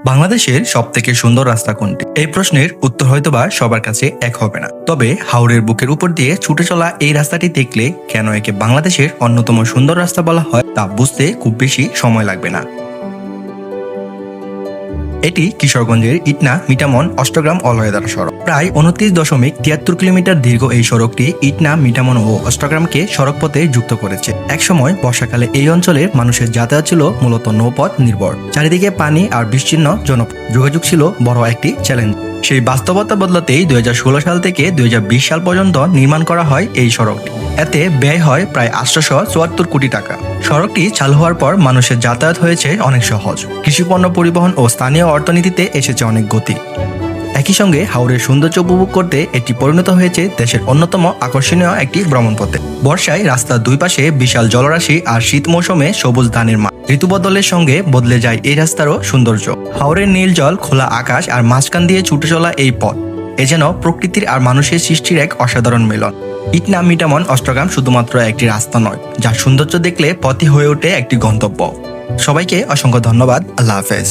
বাংলাদেশের সবথেকে সুন্দর রাস্তা কোনটি? এই প্রশ্নের উত্তর হয়তোবা সবার কাছে এক হবে না। তবে হাওরের বুকের উপর দিয়ে ছুটে চলা এই রাস্তাটি দেখলে কেন একে বাংলাদেশের অন্যতম সুন্দর রাস্তা বলা হয় তা বুঝতে খুব বেশি সময় লাগবে না। এটি কিশোরগঞ্জের ইটনা মিঠামন অষ্টগ্রাম অলওয়েদার সড়ক। প্রায় 29.73 কিলোমিটার দীর্ঘ এই সড়কটি ইটনা মিঠামন ও অষ্টগ্রামকে সড়কপথে যুক্ত করেছে। একসময় বর্ষাকালে এই অঞ্চলে মানুষের যাতায়াত ছিল মূলত নৌপথ নির্ভর। চারিদিকে পানি আর বিচ্ছিন্ন যোগাযোগ ছিল বড় একটি চ্যালেঞ্জ। সেই বাস্তবতা বদলাতেই 2016 সাল থেকে 2020 সাল পর্যন্ত নির্মাণ করা হয় এই সড়কটি। এতে ব্যয় হয় প্রায় 874 কোটি টাকা। সড়কটি চালু হওয়ার পর মানুষের যাতায়াত হয়েছে অনেক সহজ। কৃষিপণ্য পরিবহন ও স্থানীয় অর্থনীতিতে এসেছে অনেক গতি। একই সঙ্গে হাওরের সৌন্দর্য উপভোগ করতে এটি পরিণত হয়েছে দেশের অন্যতম আকর্ষণীয় একটি ভ্রমণপথে। বর্ষায় রাস্তার দুই পাশে বিশাল জলরাশি আর শীত মৌসুমে সবুজ ধানের মাঠ। ঋতু বদলের সঙ্গে বদলে যায় এই রাস্তারও সৌন্দর্য। হাওরের নীল জল, খোলা আকাশ আর মাঝখান দিয়ে ছুটে চলা এই পথ এ যেন প্রকৃতির আর মানুষের সৃষ্টির এক অসাধারণ মিলন। ইটনা মিঠামন অষ্টগ্রাম শুধুমাত্র একটি রাস্তা নয়, যার সৌন্দর্য দেখলে পথই হয়ে ওঠে একটি গন্তব্য। সবাইকে অসংখ্য ধন্যবাদ। আল্লাহ হাফেজ।